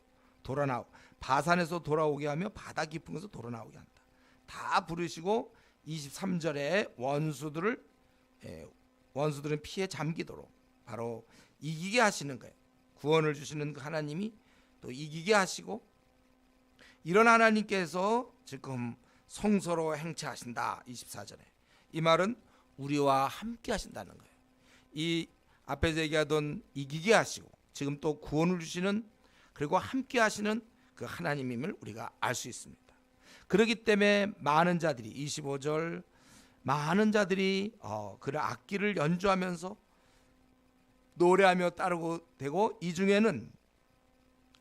바산에서 돌아오게 하며 바다 깊은 곳에서 돌아나오게 한다. 다 부르시고 23절에 원수들은 피해 잠기도록 바로 이기게 하시는 거예요. 구원을 주시는 그 하나님이 또 이기게 하시고, 이런 하나님께서 지금 성서로 행체하신다. 24절에 이 말은 우리와 함께 하신다는 거예요. 이 앞에서 얘기하던 이기게 하시고 지금 또 구원을 주시는, 그리고 함께 하시는 그 하나님임을 우리가 알 수 있습니다. 그렇기 때문에 많은 자들이 25절 많은 자들이 그 악기를 연주하면서 노래하며 따르고 되고, 이 중에는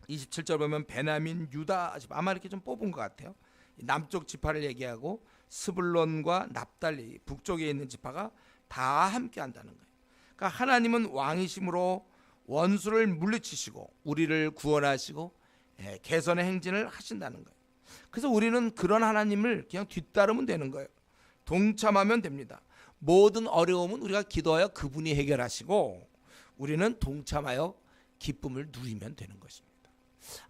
27절 보면 베냐민, 유다 집, 아마 이렇게 좀 뽑은 것 같아요. 남쪽 지파를 얘기하고 스불론과 납달리 북쪽에 있는 지파가 다 함께 한다는 거예요. 그러니까 하나님은 왕이심으로 원수를 물리치시고 우리를 구원하시고 개선의 행진을 하신다는 거예요. 그래서 우리는 그런 하나님을 그냥 뒤따르면 되는 거예요. 동참하면 됩니다. 모든 어려움은 우리가 기도하여 그분이 해결하시고 우리는 동참하여 기쁨을 누리면 되는 것입니다.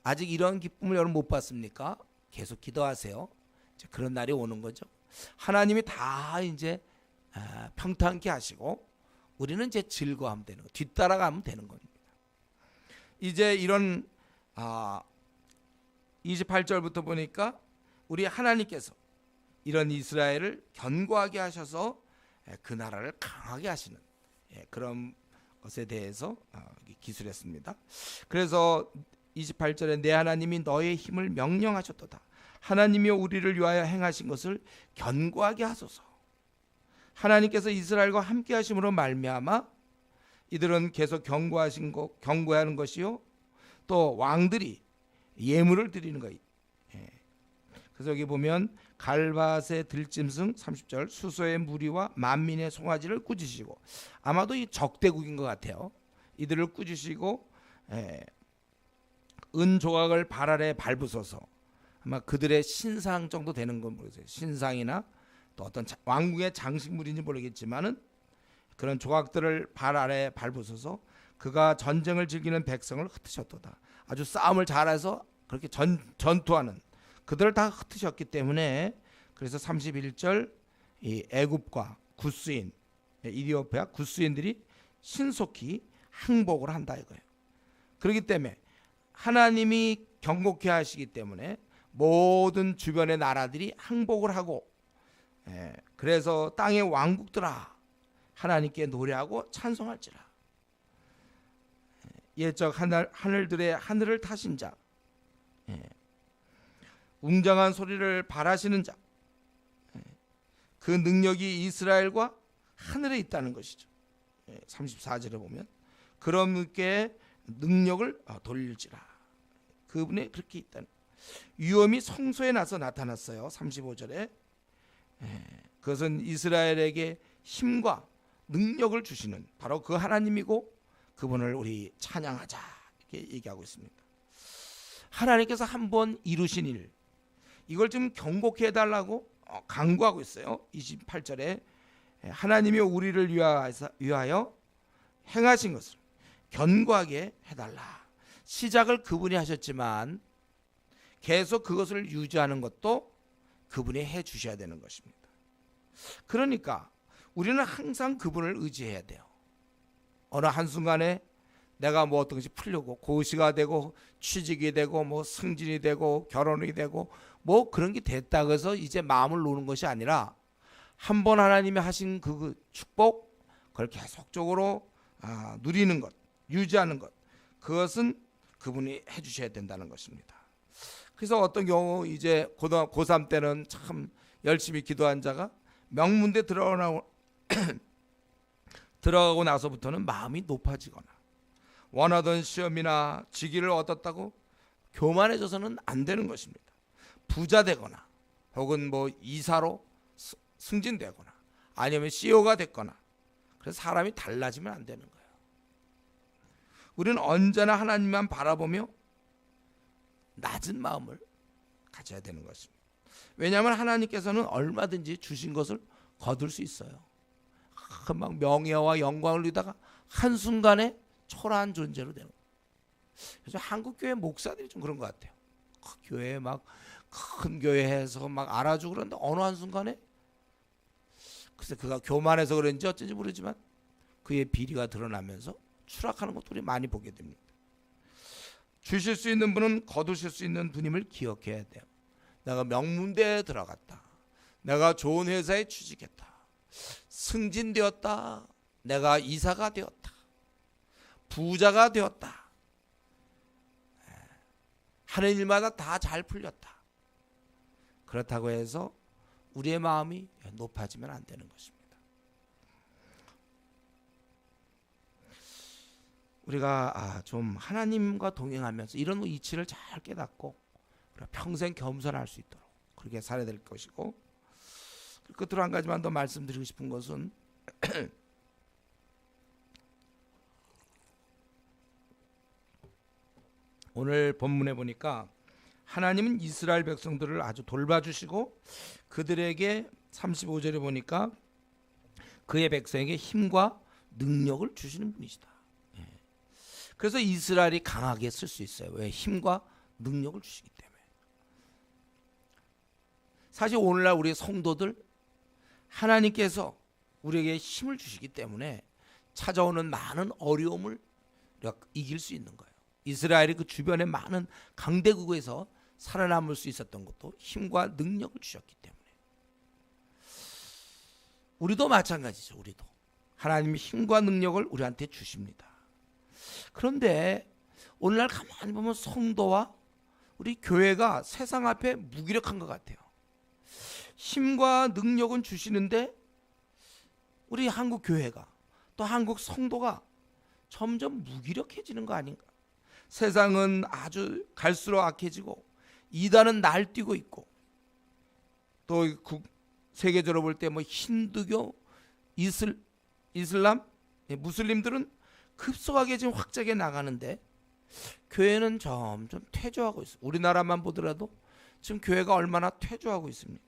아직 이런 기쁨을 여러분 못 봤습니까? 계속 기도하세요. 이제 그런 날이 오는 거죠. 하나님이 다 이제 평탄케 하시고 우리는 이제 즐거워하면 되는 거, 뒤따라가면 되는 겁니다. 이제 이런 28절부터 보니까 우리 하나님께서 이런 이스라엘을 견고하게 하셔서 그 나라를 강하게 하시는 그런 것에 대해서 기술했습니다. 그래서 28절에 내 하나님이 너의 힘을 명령하셨도다. 하나님이 우리를 위하여 행하신 것을 견고하게 하소서. 하나님께서 이스라엘과 함께 하심으로 말미암아 이들은 계속 경고하는 것이요, 또 왕들이 예물을 드리는 거예요. 그래서 여기 보면 갈밭의 들짐승 30절 수소의 무리와 만민의 송아지를 꾸짖으시고, 아마도 이 적대국인 것 같아요. 이들을 꾸짖으시고 은 조각을 발 아래 밟으소서. 아마 그들의 신상 정도 되는 건 모르겠어요. 신상이나 또 어떤 왕궁의 장식물인지 모르겠지만은 그런 조각들을 발 아래 밟으소서. 그가 전쟁을 즐기는 백성을 흩으셨도다. 아주 싸움을 잘해서 그렇게 전투하는 그들을 다 흩으셨기 때문에, 그래서 31절 이 애굽과 구스인, 이디오피아 구스인들이 신속히 항복을 한다 이거예요. 그렇기 때문에 하나님이 경고케 하시기 때문에 모든 주변의 나라들이 항복을 하고, 그래서 땅의 왕국들아 하나님께 노래하고 찬송할지라. 옛적 하늘들의 하늘을 타신 자, 웅장한 소리를 발하시는 자, 그 능력이 이스라엘과 하늘에 있다는 것이죠. 34절에 보면 그런 분께 능력을 돌릴지라. 그분의 그렇게 있다는 위엄이 성소에 나서 나타났어요. 35절에 그것은 이스라엘에게 힘과 능력을 주시는 바로 그 하나님이고, 그분을 우리 찬양하자 이렇게 얘기하고 있습니다. 하나님께서 한번 이루신 일, 이걸 좀 경고케 해달라고 강구하고 있어요. 28절에 하나님이 우리를 위하여 행하신 것을 견고하게 해달라. 시작을 그분이 하셨지만 계속 그것을 유지하는 것도 그분이 해주셔야 되는 것입니다. 그러니까 우리는 항상 그분을 의지해야 돼요. 어느 한순간에 내가 뭐 어떤 것이 풀려고 고시가 되고 취직이 되고 뭐 승진이 되고 결혼이 되고 뭐 그런 게 됐다고 해서 이제 마음을 놓는 것이 아니라, 한번 하나님이 하신 그 축복, 그걸 계속적으로 누리는 것, 유지하는 것, 그것은 그분이 해주셔야 된다는 것입니다. 그래서 어떤 경우 이제 고3 때는 참 열심히 기도한 자가 명문대 들어가고 나서부터는 마음이 높아지거나 원하던 시험이나 직위를 얻었다고 교만해져서는 안 되는 것입니다. 부자 되거나 혹은 뭐 이사로 승진되거나 아니면 CEO가 됐거나, 그래서 사람이 달라지면 안 되는 거예요. 우리는 언제나 하나님만 바라보며 낮은 마음을 가져야 되는 것입니다. 왜냐하면 하나님께서는 얼마든지 주신 것을 거둘 수 있어요. 막 명예와 영광을 누리다가 한순간에 초라한 존재로 되는 거예요. 그래서 한국 교회 목사들이 좀 그런 것 같아요. 교회 막 큰 교회에서 막 알아주고 그러는데 어느 한순간에 글쎄 그가 교만해서 그런지 어쩐지 모르지만 그의 비리가 드러나면서 추락하는 것도 우리 많이 보게 됩니다. 주실 수 있는 분은 거두실 수 있는 분임을 기억해야 돼요. 내가 명문대에 들어갔다, 내가 좋은 회사에 취직했다, 승진되었다, 내가 이사가 되었다, 부자가 되었다, 하는 일마다 다 잘 풀렸다. 그렇다고 해서 우리의 마음이 높아지면 안 되는 것입니다. 우리가 좀 하나님과 동행하면서 이런 이치를 잘 깨닫고 평생 겸손할 수 있도록 그렇게 살아야 될 것이고, 끝으로 한 가지만 더 말씀드리고 싶은 것은 오늘 본문에 보니까 하나님은 이스라엘 백성들을 아주 돌봐주시고 그들에게 35절에 보니까 그의 백성에게 힘과 능력을 주시는 분이시다. 그래서 이스라엘이 강하게 쓸 수 있어요. 왜? 힘과 능력을 주시기 때문에. 사실 오늘날 우리 성도들 하나님께서 우리에게 힘을 주시기 때문에 찾아오는 많은 어려움을 이길 수 있는 거예요. 이스라엘이 그 주변의 많은 강대국에서 살아남을 수 있었던 것도 힘과 능력을 주셨기 때문에. 우리도 마찬가지죠. 우리도 하나님이 힘과 능력을 우리한테 주십니다. 그런데 오늘날 가만히 보면 성도와 우리 교회가 세상 앞에 무기력한 것 같아요. 힘과 능력은 주시는데 우리 한국 교회가 또 한국 성도가 점점 무기력해지는 거 아닌가. 세상은 아주 갈수록 악해지고 이단은 날뛰고 있고, 또 세계적으로 볼 때 뭐 힌두교, 이슬람, 무슬림들은 급속하게 지금 확장해 나가는데 교회는 점점 퇴조하고 있어요. 우리나라만 보더라도 지금 교회가 얼마나 퇴조하고 있습니까?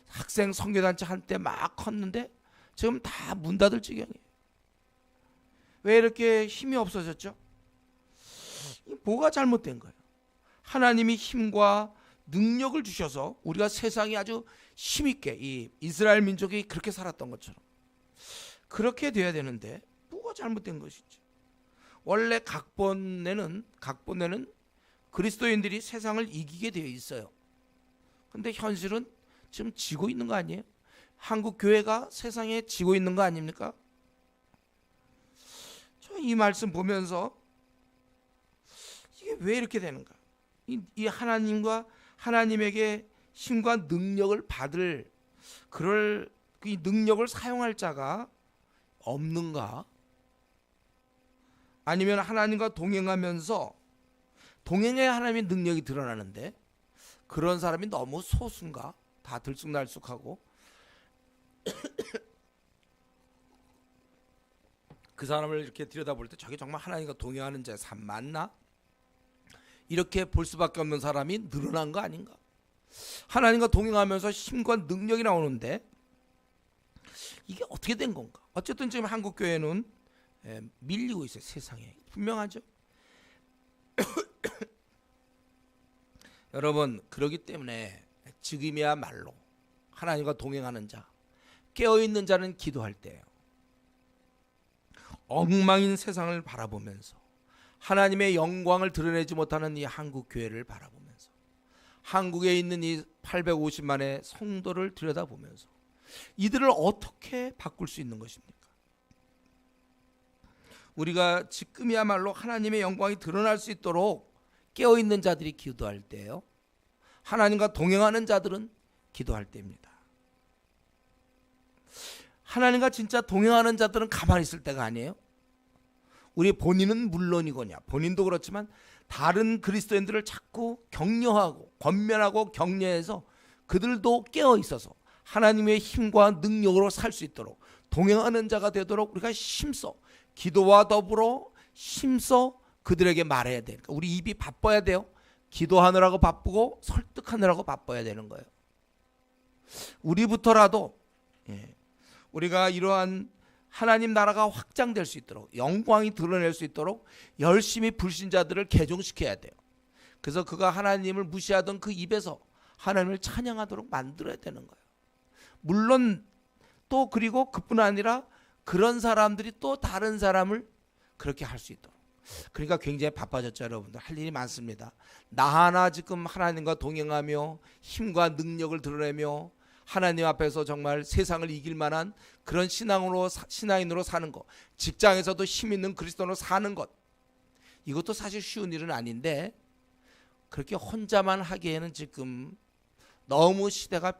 학생 선교단체 한때 막 컸는데 지금 다 문 닫을 지경이에요. 왜 이렇게 힘이 없어졌죠? 뭐가 잘못된 거예요? 하나님이 힘과 능력을 주셔서 우리가 세상이 아주 힘있게 이 이스라엘 민족이 그렇게 살았던 것처럼 그렇게 돼야 되는데 뭐가 잘못된 것이지? 원래 각본에는 그리스도인들이 세상을 이기게 되어 있어요. 근데 현실은 지금 지고 있는 거 아니에요? 한국 교회가 세상에 지고 있는 거 아닙니까? 저 이 말씀 보면서 이게 왜 이렇게 되는가? 이 하나님과 하나님에게 힘과 능력을 받을 그럴 이 능력을 사용할 자가 없는가? 아니면 하나님과 동행하면서 동행해야 하나님의 능력이 드러나는데 그런 사람이 너무 소수인가? 다 들쑥날쑥하고 그 사람을 이렇게 들여다볼 때 저게 정말 하나님과 동행하는 자의 삶 맞나? 이렇게 볼 수밖에 없는 사람이 늘어난 거 아닌가? 하나님과 동행하면서 힘과 능력이 나오는데 이게 어떻게 된 건가? 어쨌든 지금 한국 교회는 밀리고 있어요. 세상에 분명하죠. 여러분 그러기 때문에 지금이야말로 하나님과 동행하는 자, 깨어있는 자는 기도할 때예요. 엉망인 세상을 바라보면서 하나님의 영광을 드러내지 못하는 이 한국 교회를 바라보면서 한국에 있는 이 850만의 성도를 들여다보면서 이들을 어떻게 바꿀 수 있는 것입니까? 우리가 지금이야말로 하나님의 영광이 드러날 수 있도록 깨어있는 자들이 기도할 때예요. 하나님과 동행하는 자들은 기도할 때입니다. 하나님과 진짜 동행하는 자들은 가만히 있을 때가 아니에요. 우리 본인은 물론이거냐, 본인도 그렇지만 다른 그리스도인들을 자꾸 격려하고 권면하고 격려해서 그들도 깨어 있어서 하나님의 힘과 능력으로 살 수 있도록 동행하는 자가 되도록 우리가 힘써 기도와 더불어 힘써 그들에게 말해야 돼요. 그러니까 우리 입이 바빠야 돼요. 기도하느라고 바쁘고 설득하느라고 바빠야 되는 거예요. 우리부터라도 우리가 이러한 하나님 나라가 확장될 수 있도록 영광이 드러낼 수 있도록 열심히 불신자들을 개종시켜야 돼요. 그래서 그가 하나님을 무시하던 그 입에서 하나님을 찬양하도록 만들어야 되는 거예요. 물론 또 그리고 그뿐 아니라 그런 사람들이 또 다른 사람을 그렇게 할 수 있도록. 그러니까 굉장히 바빠졌죠. 여러분들 할 일이 많습니다. 나 하나 지금 하나님과 동행하며 힘과 능력을 드러내며 하나님 앞에서 정말 세상을 이길 만한 그런 신앙인으로 사는 것, 직장에서도 힘 있는 그리스도인으로 사는 것, 이것도 사실 쉬운 일은 아닌데 그렇게 혼자만 하기에는 지금 너무 시대가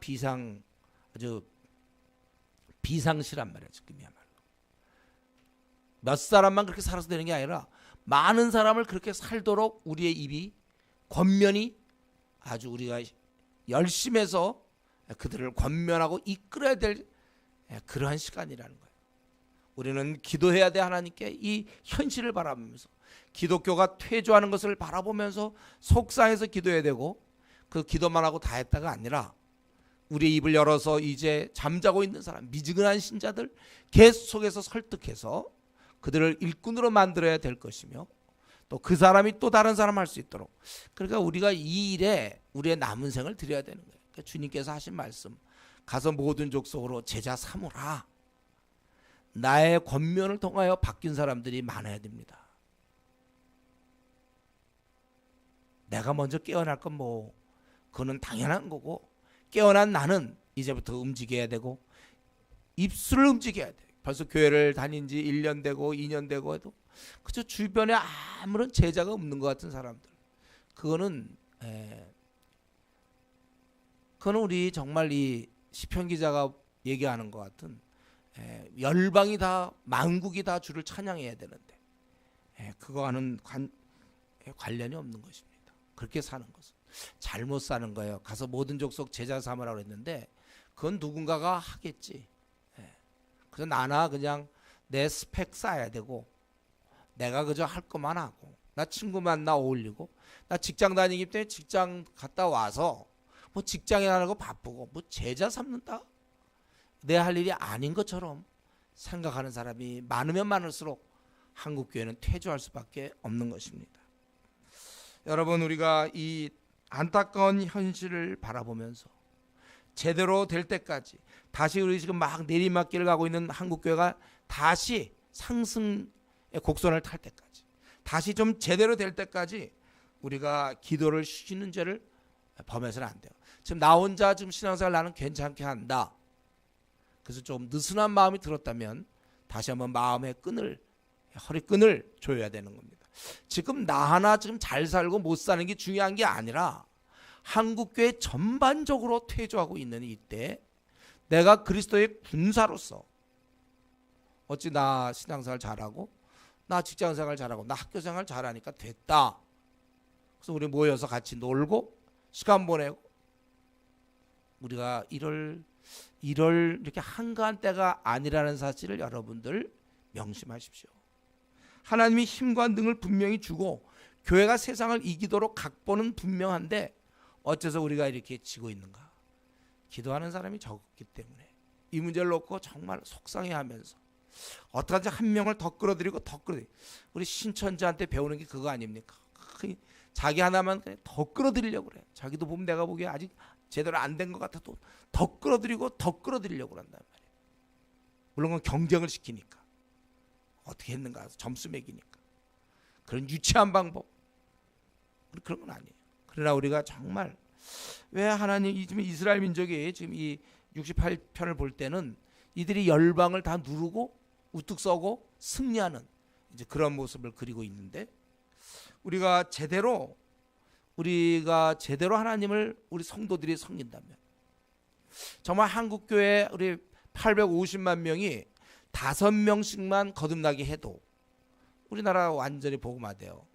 아주 비상시란 말이에요. 지금이야말로 몇 사람만 그렇게 살아서 되는 게 아니라 많은 사람을 그렇게 살도록 우리의 입이 권면이 아주 우리가 열심히 해서 그들을 권면하고 이끌어야 될 그러한 시간이라는 거예요. 우리는 기도해야 돼. 하나님께 이 현실을 바라보면서 기독교가 퇴조하는 것을 바라보면서 속상해서 기도해야 되고 그 기도만 하고 다 했다가 아니라 우리의 입을 열어서 이제 잠자고 있는 사람 미지근한 신자들 계속해서 설득해서 그들을 일꾼으로 만들어야 될 것이며 또 그 사람이 또 다른 사람 할 수 있도록 그러니까 우리가 이 일에 우리의 남은 생을 드려야 되는 거예요. 그러니까 주님께서 하신 말씀 가서 모든 족속으로 제자 삼으라. 나의 권면을 통하여 바뀐 사람들이 많아야 됩니다. 내가 먼저 깨어날 건 뭐 그거는 당연한 거고 깨어난 나는 이제부터 움직여야 되고 입술을 움직여야 돼. 벌써 교회를 다닌 지 1년 되고 2년 되고 해도 그저 주변에 아무런 제자가 없는 것 같은 사람들 그거는 우리 정말 이 시편 기자가 얘기하는 것 같은 열방이 다 만국이 다 주를 찬양해야 되는데 그거와는 관련이 없는 것입니다. 그렇게 사는 것은 잘못 사는 거예요. 가서 모든 족속 제자 삼으라고 했는데 그건 누군가가 하겠지. 그래서 나나 그냥 내 스펙 쌓아야 되고 내가 그저 할 것만 하고 나 친구 만나 어울리고 나 직장 다니기 때문에 직장 갔다 와서 뭐 직장에 가고 바쁘고 뭐 제자 삼는다? 내 할 일이 아닌 것처럼 생각하는 사람이 많으면 많을수록 한국교회는 퇴조할 수밖에 없는 것입니다. 여러분, 우리가 이 안타까운 현실을 바라보면서 제대로 될 때까지 다시 우리 지금 막 내리막길을 가고 있는 한국교회가 다시 상승의 곡선을 탈 때까지 다시 좀 제대로 될 때까지 우리가 기도를 쉬는 죄를 범해서는 안 돼요. 지금 나 혼자 지금 신앙생활 나는 괜찮게 한다. 그래서 좀 느슨한 마음이 들었다면 다시 한번 마음의 끈을, 허리끈을 조여야 되는 겁니다. 지금 나 하나 지금 잘 살고 못 사는 게 중요한 게 아니라 한국교회 전반적으로 퇴조하고 있는 이때 내가 그리스도의 군사로서 어찌 나 신앙생활 잘하고 나 직장생활 잘하고 나 학교생활 잘하니까 됐다. 그래서 우리 모여서 같이 놀고 시간 보내고 우리가 이럴 이렇게 한가한 때가 아니라는 사실을 여러분들 명심하십시오. 하나님이 힘과 능을 분명히 주고 교회가 세상을 이기도록 각본은 분명한데 어째서 우리가 이렇게 지고 있는가? 기도하는 사람이 적기 때문에 이 문제를 놓고 정말 속상해하면서 어떡하지 한 명을 더 끌어들이고 우리 신천지한테 배우는 게 그거 아닙니까? 자기 하나만 더 끌어들이려고 그래. 자기도 보면 내가 보기에 아직 제대로 안 된 것 같아도 더 끌어들이고 더 끌어들이려고 한단 말이에요. 물론 그건 경쟁을 시키니까. 어떻게 했는가 점수 매기니까. 그런 유치한 방법. 그런 건 아니에요. 그러나 우리가 정말 왜 하나님 지금 이스라엘 민족이 지금 이 68편을 볼 때는 이들이 열방을 다 누르고 우뚝 서고 승리하는 이제 그런 모습을 그리고 있는데 우리가 제대로 하나님을 우리 성도들이 섬긴다면 정말 한국교회 우리 850만 명이 5명씩만 거듭나게 해도 우리나라 완전히 복음화돼요.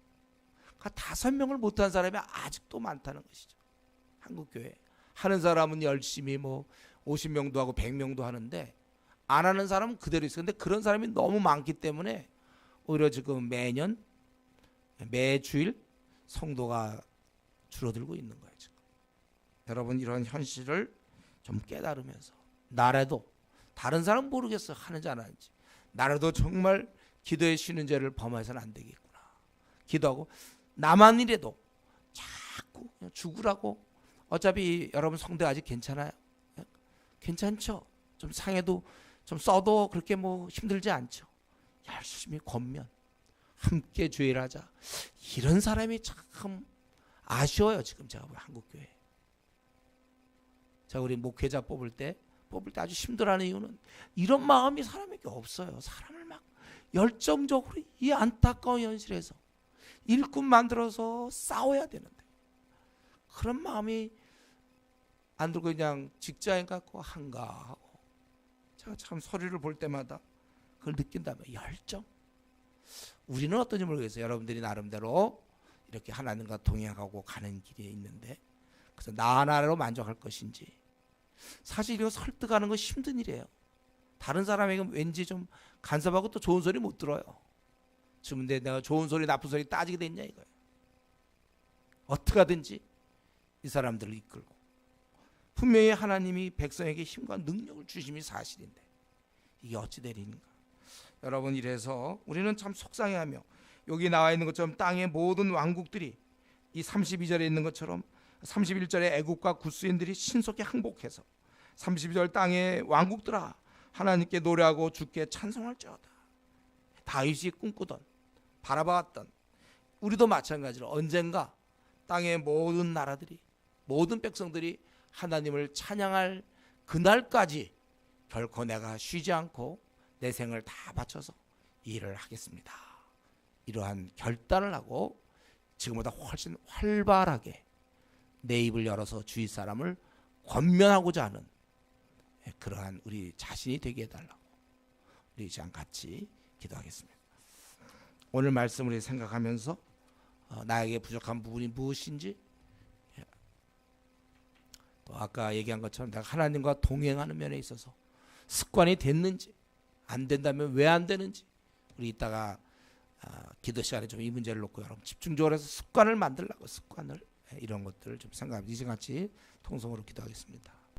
5명을 못한 사람이 아직도 많다는 것이죠. 한국교회 하는 사람은 열심히 50명도 하고 100명도 하는데 안 하는 사람은 그대로 있어요. 근데 그런 사람이 너무 많기 때문에 오히려 지금 매주일 성도가 줄어들고 있는 거예요. 지금. 여러분 이런 현실을 좀 깨달으면서 나라도 다른 사람은 모르겠어요. 하는지 안 하는지. 나라도 정말 기도에 쉬는 죄를 범해서는 안 되겠구나. 기도하고 나만이라도 자꾸 그냥 죽으라고. 어차피 여러분 성도 아직 괜찮아요. 괜찮죠? 좀 상해도 좀 써도 그렇게 힘들지 않죠. 열심히 권면 함께 주의를 하자. 이런 사람이 참 아쉬워요. 지금 제가 보면 한국교회. 제가 우리 목회자 뽑을 때 아주 힘들어하는 이유는 이런 마음이 사람에게 없어요. 사람을 막 열정적으로 이 안타까운 현실에서 일꾼 만들어서 싸워야 되는데 그런 마음이 안 들고 그냥 직장인 같고 한가하고 제가 참 서류를 볼 때마다 그걸 느낀다면 열정. 우리는 어떤지 모르겠어요. 여러분들이 나름대로 이렇게 하나님과 동행하고 가는 길에 있는데 그래서 나 하나로 만족할 것인지 사실 이거 설득하는 거 힘든 일이에요. 다른 사람에게 왠지 좀 간섭하고 또 좋은 소리 못 들어요. 지금 내가 좋은 소리 나쁜 소리 따지게 됐냐 이거예요. 어떻게 하든지 이 사람들을 이끌고 분명히 하나님이 백성에게 힘과 능력을 주심이 사실인데 이게 어찌 되리는가. 여러분 이래서 우리는 참 속상해하며 여기 나와 있는 것처럼 땅의 모든 왕국들이 이 32절에 있는 것처럼 31절에 애국과 구스인들이 신속히 항복해서 32절 땅의 왕국들아 하나님께 노래하고 주께 찬송할지어다. 다윗이 꿈꾸던 바라봤던 우리도 마찬가지로 언젠가 땅의 모든 나라들이 모든 백성들이 하나님을 찬양할 그날까지 결코 내가 쉬지 않고 내 생을 다 바쳐서 일을 하겠습니다. 이러한 결단을 하고 지금보다 훨씬 활발하게 내 입을 열어서 주위 사람을 권면하고자 하는 그러한 우리 자신이 되게 해달라고 우리 이 시간 같이 기도하겠습니다. 오늘 말씀 우리 생각하면서 나에게 부족한 부분이 무엇인지 또 아까 얘기한 것처럼 내가 하나님과 동행하는 면에 있어서 습관이 됐는지 안 된다면 왜 안 되는지 우리 이따가 기도 시간에 좀 이 문제를 놓고 여러분 집중적으로 해서 습관을 만들라고 습관을 이런 것들을 좀 생각하면서 이제 같이 통성으로 기도하겠습니다.